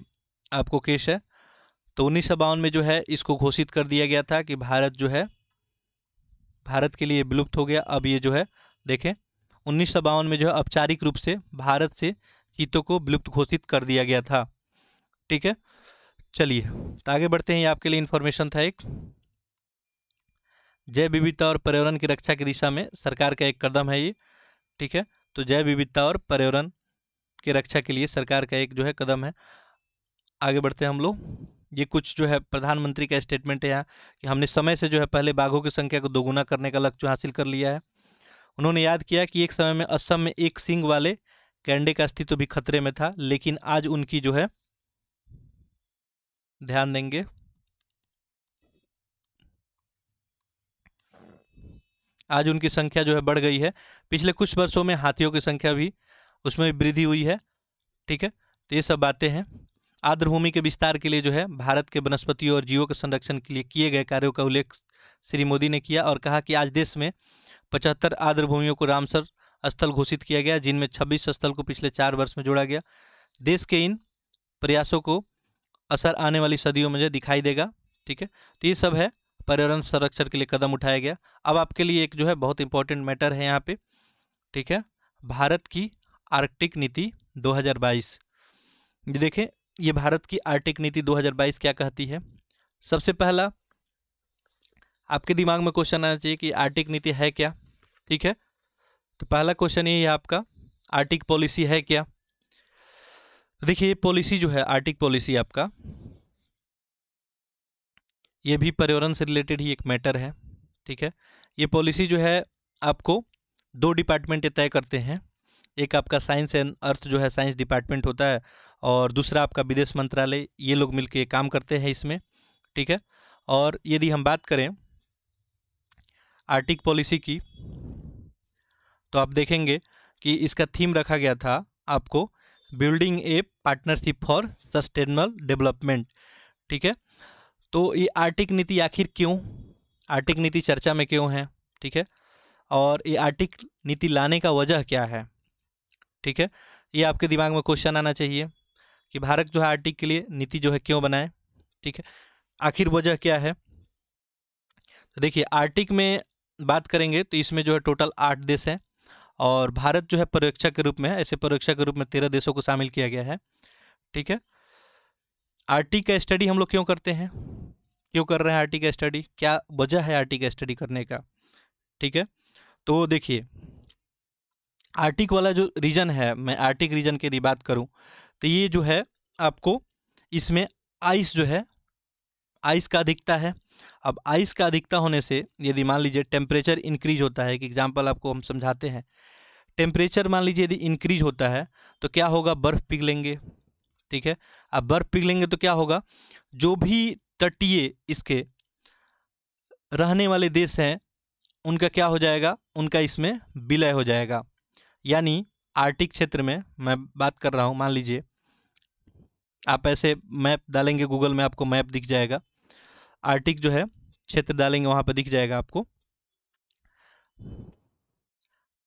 आपको केस है। तो 1952 में जो है इसको घोषित कर दिया गया था कि भारत जो है भारत के लिए विलुप्त हो गया। अब ये जो है देखें 1952 में जो है औपचारिक रूप से भारत से चीतों को विलुप्त घोषित कर दिया गया था, ठीक है। चलिए तो आगे बढ़ते हैं, ये आपके लिए इन्फॉर्मेशन था एक। जैव विविधता और पर्यावरण की रक्षा की दिशा में सरकार का एक कदम है ये, ठीक है। तो जैव विविधता और पर्यावरण की रक्षा के लिए सरकार का एक जो है कदम है। आगे बढ़ते हैं हम लोग। ये कुछ जो है प्रधानमंत्री का स्टेटमेंट है यहाँ कि हमने समय से जो है पहले बाघों की संख्या को दोगुना करने का लक्ष्य हासिल कर लिया है। उन्होंने याद किया कि एक समय में असम में एक सींग वाले गैंडे का अस्तित्व भी खतरे में था, लेकिन आज उनकी जो है, ध्यान देंगे, आज उनकी संख्या जो है बढ़ गई है। पिछले कुछ वर्षों में हाथियों की संख्या भी उसमें वृद्धि हुई है। ठीक है, तो ये सब बातें हैं। आर्द्रभूमि के विस्तार के लिए जो है भारत के वनस्पतियों और जीवों के संरक्षण के लिए किए गए कार्यों का उल्लेख श्री मोदी ने किया और कहा कि आज देश में 75 आर्द्रभूमियों को रामसर स्थल घोषित किया गया, जिनमें 26 स्थल को पिछले 4 वर्ष में जोड़ा गया। देश के इन प्रयासों को असर आने वाली सदियों में जो दिखाई देगा। ठीक है, तो ये सब है पर्यावरण संरक्षण के लिए कदम उठाया गया। अब आपके लिए एक जो है बहुत इंपॉर्टेंट मैटर है यहाँ पे। ठीक है, भारत की आर्कटिक नीति 2022। ये देखें, ये भारत की आर्कटिक नीति 2022 क्या कहती है। सबसे पहला आपके दिमाग में क्वेश्चन आना चाहिए कि आर्कटिक नीति है क्या। ठीक है, तो पहला क्वेश्चन ये है आपका, आर्कटिक पॉलिसी है क्या। देखिए, ये पॉलिसी जो है आर्कटिक पॉलिसी आपका, ये भी पर्यावरण से रिलेटेड ही एक मैटर है। ठीक है, ये पॉलिसी जो है आपको 2 डिपार्टमेंट तय करते हैं। एक आपका साइंस एंड अर्थ जो है साइंस डिपार्टमेंट होता है, और दूसरा आपका विदेश मंत्रालय। ये लोग मिलकर काम करते हैं इसमें। ठीक है, और यदि हम बात करें आर्कटिक पॉलिसी की, तो आप देखेंगे कि इसका थीम रखा गया था आपको building A partnership for sustainable development. ठीक है, तो ये आर्कटिक नीति आखिर क्यों, आर्कटिक नीति चर्चा में क्यों है। ठीक है, और ये आर्कटिक नीति लाने का वजह क्या है। ठीक है, ये आपके दिमाग में क्वेश्चन आना चाहिए कि भारत जो है आर्कटिक के लिए नीति जो है क्यों बनाए। ठीक है, आखिर वजह क्या है। तो देखिए, आर्कटिक में बात करेंगे तो इसमें जो है टोटल 8 देश हैं, और भारत जो है पर्यवेक्षक के रूप में है। ऐसे पर्यवेक्षक के रूप में 13 देशों को शामिल किया गया है। ठीक है, आर्कटिक का स्टडी हम लोग क्यों करते हैं, क्यों कर रहे हैं आर्कटिक का स्टडी, क्या वजह है आर्कटिक का स्टडी करने का। ठीक है, तो देखिए, आर्कटिक वाला जो रीजन है, मैं आर्कटिक रीजन की यदि बात करूं तो ये जो है आपको इसमें आइस जो है, आइस का अधिकता है। अब आइस का अधिकता होने से यदि मान लीजिए टेम्परेचर इंक्रीज होता है, एक एग्जांपल आपको हम समझाते हैं। टेम्परेचर मान लीजिए यदि इंक्रीज होता है तो क्या होगा, बर्फ़ पिघलेंगे। ठीक है, अब बर्फ़ पिघलेंगे तो क्या होगा, जो भी तटीय इसके रहने वाले देश हैं उनका क्या हो जाएगा, उनका इसमें विलय हो जाएगा। यानी आर्कटिक क्षेत्र में मैं बात कर रहा हूँ, मान लीजिए आप ऐसे मैप डालेंगे गूगल में, आपको मैप दिख जाएगा। आर्कटिक जो है क्षेत्र डालेंगे, वहाँ पर दिख जाएगा आपको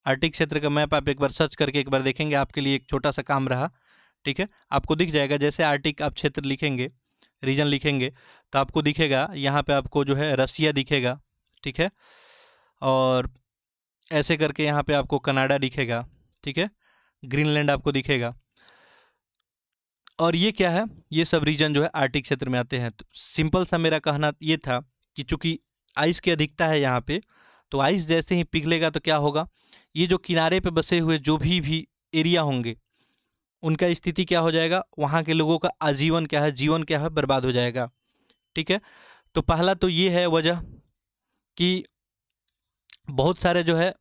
आर्कटिक क्षेत्र का मैप। आप एक बार सर्च करके एक बार देखेंगे, आपके लिए एक छोटा सा काम रहा। ठीक है, आपको दिख जाएगा। जैसे आर्कटिक आप क्षेत्र लिखेंगे, रीजन लिखेंगे, तो आपको दिखेगा यहाँ पे आपको जो है रसिया दिखेगा। ठीक है, और ऐसे करके यहाँ पे आपको कनाडा दिखेगा। ठीक है, ग्रीनलैंड आपको दिखेगा। और ये क्या है, ये सब रीजन जो है आर्कटिक क्षेत्र में आते हैं। तो सिंपल सा मेरा कहना ये था कि चूंकि आइस की अधिकता है यहाँ पे, तो आइस जैसे ही पिघलेगा तो क्या होगा, ये जो किनारे पे बसे हुए जो भी एरिया होंगे उनका स्थिति क्या हो जाएगा, वहाँ के लोगों का आजीवन क्या है, जीवन क्या है, बर्बाद हो जाएगा। ठीक है, तो पहला तो ये है वजह कि बहुत सारे जो है,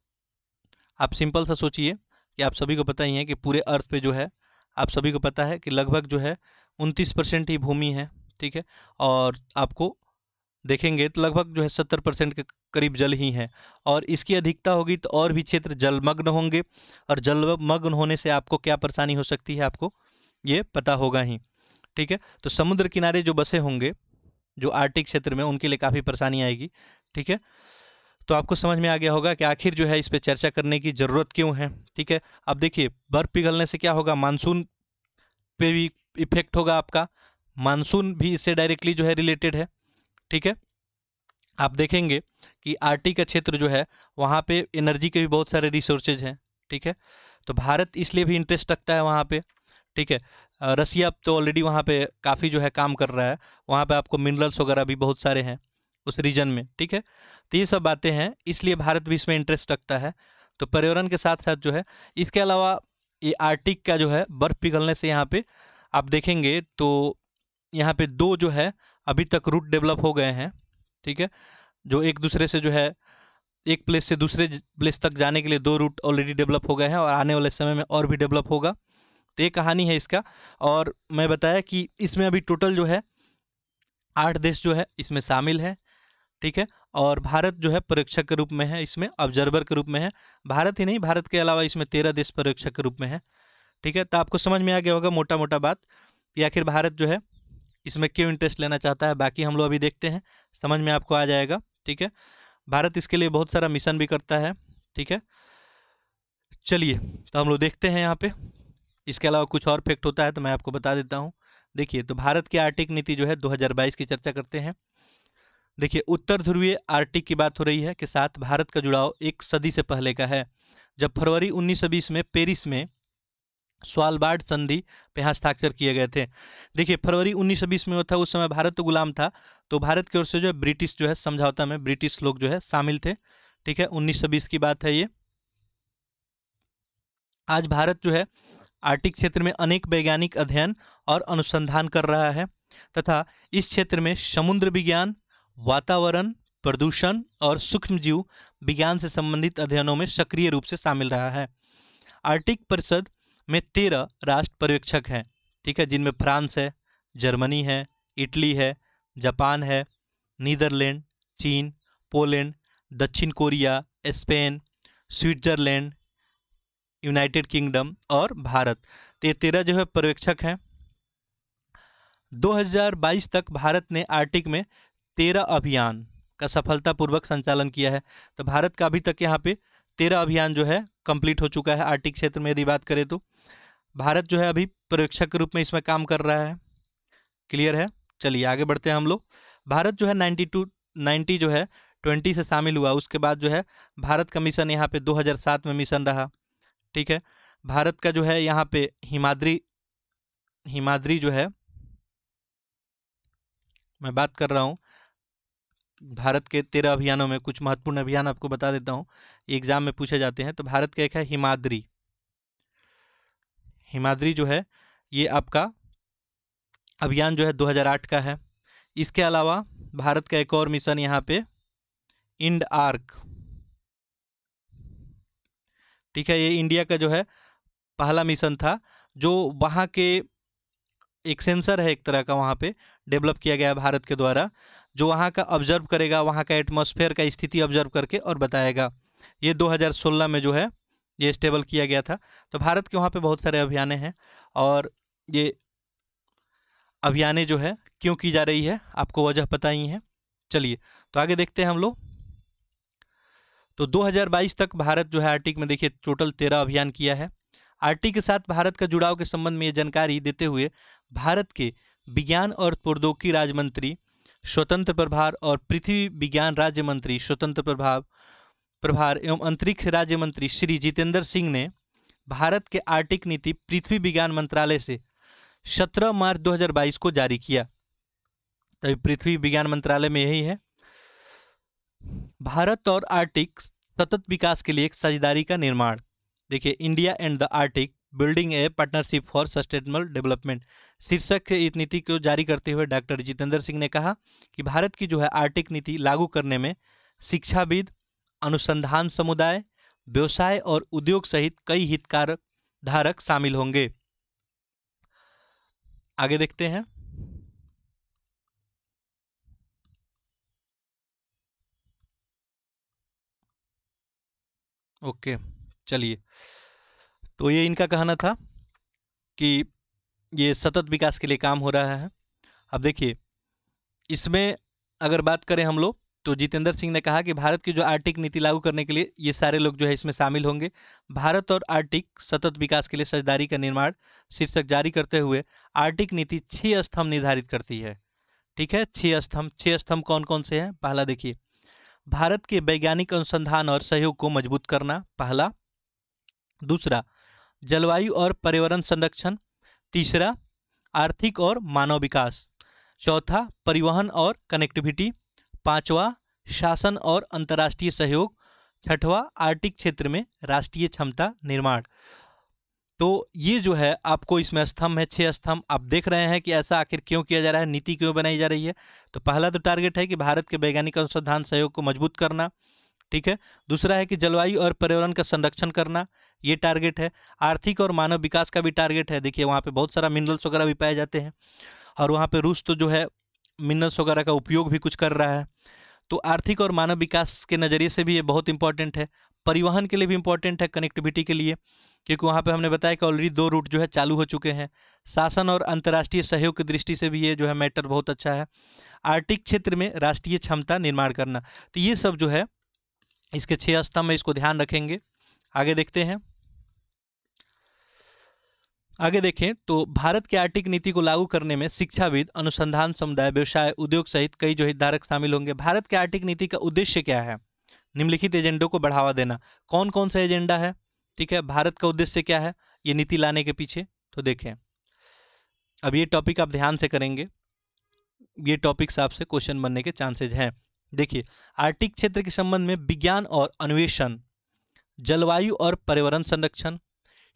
आप सिंपल सा सोचिए कि आप सभी को पता ही है कि पूरे अर्थ पे जो है, आप सभी को पता है कि लगभग जो है 29% ही भूमि है। ठीक है, और आपको देखेंगे तो लगभग जो है 70% के करीब जल ही है, और इसकी अधिकता होगी तो और भी क्षेत्र जलमग्न होंगे, और जलमग्न होने से आपको क्या परेशानी हो सकती है, आपको ये पता होगा ही। ठीक है, तो समुद्र किनारे जो बसे होंगे जो आर्कटिक क्षेत्र में, उनके लिए काफ़ी परेशानी आएगी। ठीक है, तो आपको समझ में आ गया होगा कि आखिर जो है इस पर चर्चा करने की ज़रूरत क्यों है। ठीक है, अब देखिए, बर्फ़ पिघलने से क्या होगा, मानसून पे भी इफेक्ट होगा आपका, मानसून भी इससे डायरेक्टली जो है रिलेटेड है। ठीक है, आप देखेंगे कि आर्कटिक का क्षेत्र जो है वहाँ पे एनर्जी के भी बहुत सारे रिसोर्सेज हैं। ठीक है, तो भारत इसलिए भी इंटरेस्ट रखता है वहाँ पे। ठीक है, रसिया तो ऑलरेडी वहाँ पे काफ़ी जो है काम कर रहा है, वहाँ पे आपको मिनरल्स वगैरह भी बहुत सारे हैं उस रीजन में। ठीक है, तो ये सब बातें हैं, इसलिए भारत भी इसमें इंटरेस्ट रखता है। तो पर्यावरण के साथ साथ जो है, इसके अलावा ये आर्कटिक का जो है बर्फ़ पिघलने से यहाँ पे आप देखेंगे तो यहाँ पे 2 जो है अभी तक रूट डेवलप हो गए हैं। ठीक है, जो एक दूसरे से जो है एक प्लेस से दूसरे प्लेस तक जाने के लिए 2 रूट ऑलरेडी डेवलप हो गए हैं, और आने वाले समय में और भी डेवलप होगा। तो ये कहानी है इसका। और मैं बताया कि इसमें अभी टोटल जो है 8 देश जो है इसमें शामिल है। ठीक है, और भारत जो है पर्यवेक्षक के रूप में है, इसमें ऑब्जर्वर के रूप में है। भारत ही नहीं, भारत के अलावा इसमें 13 देश पर्यवेक्षक के रूप में है। ठीक है, तो आपको समझ में आ गया होगा मोटा मोटा बात कि आखिर भारत जो है इसमें क्यों इंटरेस्ट लेना चाहता है। बाकी हम लोग अभी देखते हैं, समझ में आपको आ जाएगा। ठीक है, भारत इसके लिए बहुत सारा मिशन भी करता है। ठीक है, चलिए तो हम लोग देखते हैं यहाँ पे। इसके अलावा कुछ और फैक्ट होता है तो मैं आपको बता देता हूँ। देखिए, तो भारत की आर्टिक नीति जो है 2022 की चर्चा करते हैं। देखिए, उत्तर ध्रुवीय आर्टिक की बात हो रही है के साथ भारत का जुड़ाव एक सदी से पहले का है, जब फरवरी 1920 में पेरिस में स्वालबार्ड संधि पे हस्ताक्षर किए गए थे। देखिए, फरवरी 1920 में हुआ था, उस समय भारत तो गुलाम था, तो भारत की ओर से जो है ब्रिटिश जो है समझौता में ब्रिटिश लोग जो है शामिल थे। ठीक है, 1920 की बात है ये। आज भारत जो है आर्टिक क्षेत्र में अनेक वैज्ञानिक अध्ययन और अनुसंधान कर रहा है तथा इस क्षेत्र में समुद्र विज्ञान, वातावरण, प्रदूषण और सूक्ष्मजीव विज्ञान से संबंधित अध्ययनों में सक्रिय रूप से शामिल रहा है। आर्टिक परिषद में 13 राष्ट्र पर्यवेक्षक हैं। ठीक है, जिनमें फ्रांस है, जर्मनी है, इटली है, जापान है, नीदरलैंड, चीन, पोलैंड, दक्षिण Korea, Spain, Switzerland, United kingdom और भारत। तो ये 13 जो है पर्यवेक्षक हैं। 2022 तक भारत ने आर्टिक में 13 अभियान का सफलतापूर्वक संचालन किया है। तो भारत का अभी तक यहाँ पे 13 अभियान जो है कंप्लीट हो चुका है। आर्टिक क्षेत्र में यदि बात करें तो भारत जो है अभी पर्यवेक्षक के रूप में इसमें काम कर रहा है। क्लियर है, चलिए आगे बढ़ते हैं हम लोग। भारत जो है 90 जो है 20 से शामिल हुआ, उसके बाद जो है भारत का मिशन यहाँ पे 2007 में मिशन रहा। ठीक है, भारत का जो है यहाँ पे हिमाद्री जो है, मैं बात कर रहा हूँ भारत के 13 अभियानों में कुछ महत्वपूर्ण अभियान आपको बता देता हूँ, एग्जाम में पूछे जाते हैं। तो भारत का एक है हिमाद्री जो है ये आपका अभियान जो है 2008 का है। इसके अलावा भारत का एक और मिशन यहाँ पे इंड आर्क। ठीक है, ये इंडिया का जो है पहला मिशन था, जो वहाँ के एक सेंसर है एक तरह का वहाँ पे डेवलप किया गया भारत के द्वारा, जो वहाँ का ऑब्जर्व करेगा, वहाँ का एटमॉस्फेयर का स्थिति ऑब्जर्व करके और बताएगा। ये 2016 में जो है ये स्टेबल किया गया था। तो भारत के वहाँ पे बहुत सारे अभियानें हैं और ये अभियानें जो है क्यों की जा रही है आपको वजह पता ही है। चलिए तो आगे देखते हैं हम लोग। तो 2022 तक भारत जो है आर्टिक में देखिए टोटल 13 अभियान किया है। आर्टिक के साथ भारत का जुड़ाव के संबंध में ये जानकारी देते हुए भारत के विज्ञान और प्रौद्योगिकी राज्य मंत्री स्वतंत्र प्रभार और पृथ्वी विज्ञान राज्य मंत्री स्वतंत्र प्रभार एवं अंतरिक्ष राज्य मंत्री श्री जितेंद्र सिंह ने भारत के आर्टिक नीति पृथ्वी विज्ञान मंत्रालय से 17 मार्च 2022 को जारी किया। तभी पृथ्वी विज्ञान मंत्रालय में यही है। भारत और आर्टिक सतत विकास के लिए एक साझेदारी का निर्माण। देखिए, India and the Arctic building A partnership for sustainable development शीर्षक से इस नीति को जारी करते हुए डॉक्टर जितेंद्र सिंह ने कहा कि भारत की जो है आर्टिक नीति लागू करने में शिक्षाविद, अनुसंधान समुदाय, व्यवसाय और उद्योग सहित कई हितधारक धारक शामिल होंगे। आगे देखते हैं। ओके, चलिए तो ये इनका कहना था कि ये सतत विकास के लिए काम हो रहा है। अब देखिए, इसमें अगर बात करें हम लोग तो जितेंद्र सिंह ने कहा कि भारत की जो आर्टिक नीति लागू करने के लिए ये सारे लोग जो है इसमें शामिल होंगे। भारत और आर्टिक सतत विकास के लिए साझेदारी का निर्माण शीर्षक जारी करते हुए आर्टिक नीति 6 स्तंभ निर्धारित करती है। ठीक है, 6 स्तंभ कौन कौन से हैं? पहला देखिए, भारत के वैज्ञानिक अनुसंधान और सहयोग को मजबूत करना, पहला। दूसरा, जलवायु और पर्यावरण संरक्षण। तीसरा, आर्थिक और मानव विकास। चौथा, परिवहन और कनेक्टिविटी। पांचवा, शासन और अंतर्राष्ट्रीय सहयोग। छठवां, आर्टिक क्षेत्र में राष्ट्रीय क्षमता निर्माण। तो ये जो है आपको इसमें स्तंभ है, 6 स्तंभ। आप देख रहे हैं कि ऐसा आखिर क्यों किया जा रहा है, नीति क्यों बनाई जा रही है। तो पहला तो टारगेट है कि भारत के वैज्ञानिक अनुसंधान सहयोग को मजबूत करना। ठीक है, दूसरा है कि जलवायु और पर्यावरण का संरक्षण करना, ये टारगेट है। आर्थिक और मानव विकास का भी टारगेट है। देखिए, वहाँ पे बहुत सारा मिनरल्स वगैरह भी पाए जाते हैं और वहाँ पे रूस तो जो है मिनरल्स वगैरह का उपयोग भी कुछ कर रहा है। तो आर्थिक और मानव विकास के नज़रिए से भी ये बहुत इंपॉर्टेंट है, परिवहन के लिए भी इम्पोर्टेंट है, कनेक्टिविटी के लिए, क्योंकि वहाँ पे हमने बताया कि ऑलरेडी 2 रूट जो है चालू हो चुके हैं। शासन और अंतर्राष्ट्रीय सहयोग की दृष्टि से भी ये जो है मैटर बहुत अच्छा है। आर्कटिक क्षेत्र में राष्ट्रीय क्षमता निर्माण करना, तो ये सब जो है इसके 6 स्तंभ में, इसको ध्यान रखेंगे। आगे देखते हैं। आगे देखें तो भारत की आर्कटिक नीति को लागू करने में शिक्षाविद, अनुसंधान समुदाय, व्यवसाय, उद्योग सहित कई जो हितधारक शामिल होंगे। भारत की आर्कटिक नीति का उद्देश्य क्या है? निम्नलिखित एजेंडों को बढ़ावा देना। कौन कौन सा एजेंडा है? ठीक है, भारत का उद्देश्य क्या है ये नीति लाने के पीछे? तो देखें, अब ये टॉपिक आप ध्यान से करेंगे, ये टॉपिक्स आपसे क्वेश्चन बनने के चांसेज हैं। देखिए, आर्कटिक क्षेत्र के संबंध में विज्ञान और अन्वेषण, जलवायु और पर्यावरण संरक्षण,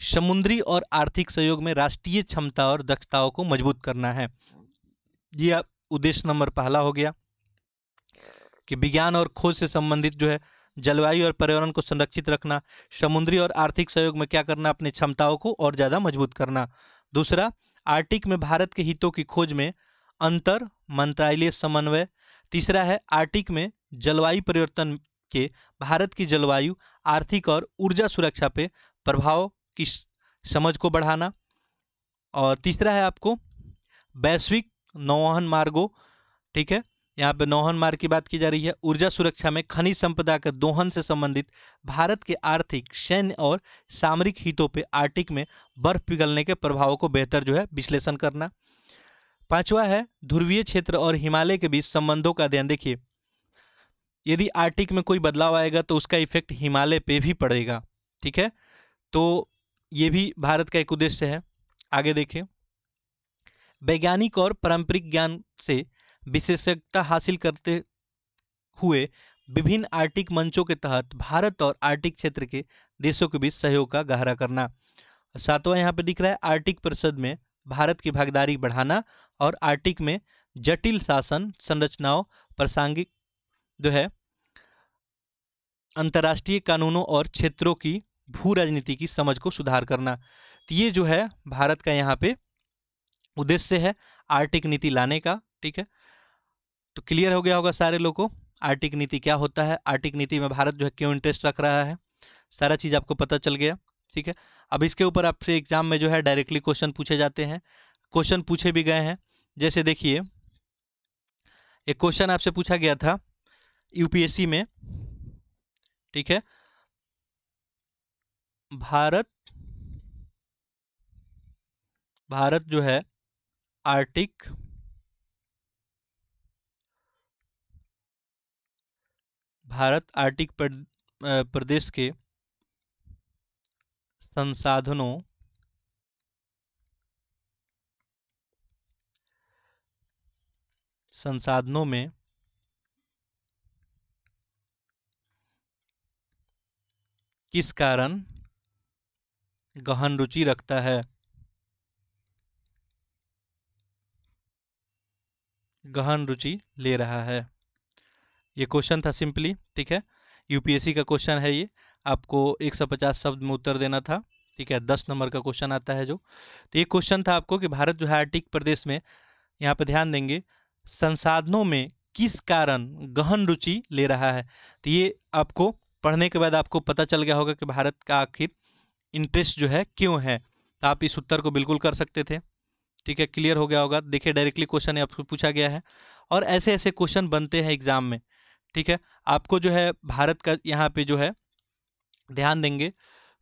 समुद्री और आर्थिक सहयोग में राष्ट्रीय क्षमता और दक्षताओं को मजबूत करना है। ये उद्देश्य नंबर पहला हो गया कि विज्ञान और खोज से संबंधित जो है जलवायु और पर्यावरण को संरक्षित रखना, समुद्री और आर्थिक सहयोग में क्या करना, अपनी क्षमताओं को और ज़्यादा मजबूत करना। दूसरा, आर्कटिक में भारत के हितों की खोज में अंतर मंत्रालय समन्वय। तीसरा है, आर्कटिक में जलवायु परिवर्तन के भारत की जलवायु, आर्थिक और ऊर्जा सुरक्षा पे प्रभाव की समझ को बढ़ाना। और तीसरा है आपको वैश्विक नौवहन मार्गों, ठीक है, यहाँ पे नौवहन मार्ग की बात की जा रही है। ऊर्जा सुरक्षा में खनिज संपदा के दोहन से संबंधित भारत के आर्थिक, सैन्य और सामरिक हितों पे आर्कटिक में बर्फ पिघलने के प्रभावों को बेहतर जो है विश्लेषण करना। पांचवा है ध्रुवीय क्षेत्र और हिमालय के बीच संबंधों का अध्ययन। देखिए, यदि आर्कटिक में कोई बदलाव आएगा तो उसका इफेक्ट हिमालय पे भी पड़ेगा, ठीक है, तो ये भी भारत का एक उद्देश्य है। आगे देखें, वैज्ञानिक और पारंपरिक ज्ञान से विशेषज्ञता हासिल करते हुए विभिन्न आर्कटिक मंचों के तहत भारत और आर्कटिक क्षेत्र के देशों के बीच सहयोग का गहरा करना। सातवां यहाँ पे दिख रहा है, आर्कटिक परिषद में भारत की भागीदारी बढ़ाना और आर्कटिक में जटिल शासन संरचनाओं, प्रासंगिक जो है अंतर्राष्ट्रीय कानूनों और क्षेत्रों की भू राजनीति की समझ को सुधार करना। तो ये जो है भारत का यहाँ पे उद्देश्य है आर्कटिक नीति लाने का, ठीक है। तो क्लियर हो गया होगा सारे लोगों को आर्कटिक नीति क्या होता है, आर्कटिक नीति में भारत जो है क्यों इंटरेस्ट रख रहा है, सारा चीज़ आपको पता चल गया, ठीक है। अब इसके ऊपर आपसे एग्जाम में जो है डायरेक्टली क्वेश्चन पूछे जाते हैं, क्वेश्चन पूछे भी गए हैं। जैसे देखिए, एक क्वेश्चन आपसे पूछा गया था यूपीएससी में, ठीक है, भारत जो है आर्कटिक प्रदेश के संसाधनों में किस कारण गहन रुचि रखता है, गहन रुचि ले रहा है। ये क्वेश्चन था सिंपली, ठीक है, यूपीएससी का क्वेश्चन है ये, आपको 150 शब्द में उत्तर देना था, ठीक है, 10 नंबर का क्वेश्चन आता है जो। तो ये क्वेश्चन था आपको कि भारत जो है आर्कटिक प्रदेश में, यहाँ पे ध्यान देंगे, संसाधनों में किस कारण गहन रुचि ले रहा है। तो ये आपको पढ़ने के बाद आपको पता चल गया होगा कि भारत का आखिर इंटरेस्ट जो है क्यों है, तो आप इस उत्तर को बिल्कुल कर सकते थे, ठीक है, क्लियर हो गया होगा। देखिए, डायरेक्टली क्वेश्चन आपको पूछा गया है और ऐसे ऐसे क्वेश्चन बनते हैं एग्जाम में, ठीक है। आपको जो है भारत का यहाँ पे जो है ध्यान देंगे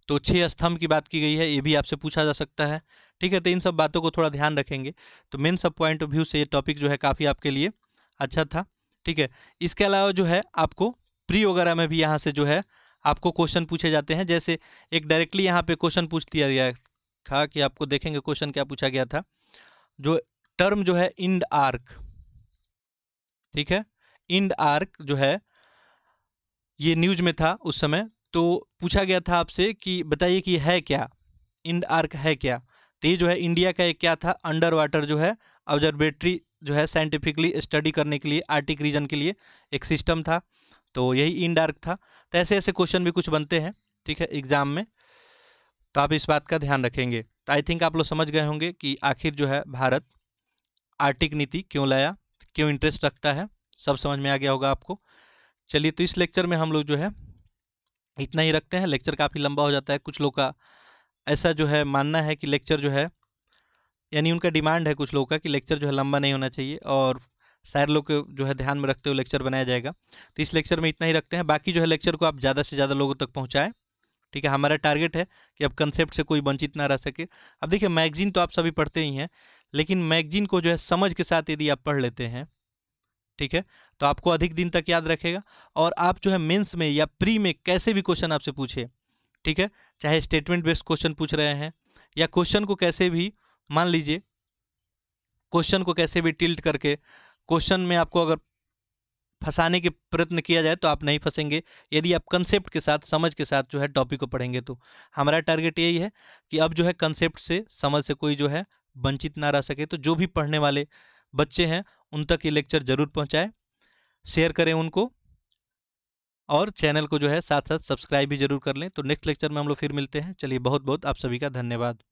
तो 6 स्तंभ की बात की गई है, ये भी आपसे पूछा जा सकता है, ठीक है। तो इन सब बातों को थोड़ा ध्यान रखेंगे तो मेन सब पॉइंट ऑफ व्यू से ये टॉपिक जो है काफ़ी आपके लिए अच्छा था, ठीक है। इसके अलावा जो है आपको प्री वगैरह में भी यहाँ से जो है आपको क्वेश्चन पूछे जाते हैं। जैसे एक डायरेक्टली यहाँ पे क्वेश्चन पूछ दिया गया था कि आपको देखेंगे क्वेश्चन क्या पूछा गया था, जो टर्म जो है इंड आर्क, ठीक है, इंड आर्क जो है ये न्यूज में था उस समय, तो पूछा गया था आपसे कि बताइए कि है क्या, इंड आर्क है क्या। तो ये जो है इंडिया का एक क्या था, अंडर वाटर जो है ऑब्जर्वेटरी जो है साइंटिफिकली स्टडी करने के लिए आर्कटिक रीजन के लिए एक सिस्टम था, तो यही इंड आर्क था। तो ऐसे ऐसे क्वेश्चन भी कुछ बनते हैं, ठीक है, एग्जाम में, तो आप इस बात का ध्यान रखेंगे। तो आई थिंक आप लोग समझ गए होंगे कि आखिर जो है भारत आर्कटिक नीति क्यों लाया, क्यों इंटरेस्ट रखता है, सब समझ में आ गया होगा आपको। चलिए, तो इस लेक्चर में हम लोग जो है इतना ही रखते हैं। लेक्चर काफ़ी लंबा हो जाता है, कुछ लोग का ऐसा जो है मानना है कि लेक्चर जो है, यानी उनका डिमांड है कुछ लोगों का कि लेक्चर जो है लंबा नहीं होना चाहिए और सारे लोग को जो है ध्यान में रखते हुए लेक्चर बनाया जाएगा। तो इस लेक्चर में इतना ही रखते हैं, बाकी जो है लेक्चर को आप ज़्यादा से ज़्यादा लोगों तक पहुँचाएँ। ठीक है, हमारा टारगेट है कि अब कंसेप्ट से कोई वंचित ना रह सके। अब देखिए, मैगजीन तो आप सभी पढ़ते ही हैं, लेकिन मैगजीन को जो है समझ के साथ यदि आप पढ़ लेते हैं, ठीक है, तो आपको अधिक दिन तक याद रखेगा। और आप जो है मेंस में या प्री में कैसे भी क्वेश्चन आपसे पूछे, ठीक है, चाहे स्टेटमेंट बेस्ड क्वेश्चन पूछ रहे हैं या क्वेश्चन को कैसे भी, मान लीजिए क्वेश्चन को कैसे भी टिल्ट करके क्वेश्चन में आपको अगर फंसाने के प्रयत्न किया जाए तो आप नहीं फंसेंगे, यदि आप कंसेप्ट के साथ, समझ के साथ जो है टॉपिक को पढ़ेंगे। तो हमारा टारगेट यही है कि अब जो है कंसेप्ट से, समझ से कोई जो है वंचित ना रह सके। तो जो भी पढ़ने वाले बच्चे हैं उन तक ये लेक्चर जरूर पहुंचाएं, शेयर करें उनको, और चैनल को जो है साथ साथ सब्सक्राइब भी जरूर कर लें। तो नेक्स्ट लेक्चर में हम लोग फिर मिलते हैं। चलिए, बहुत बहुत आप सभी का धन्यवाद।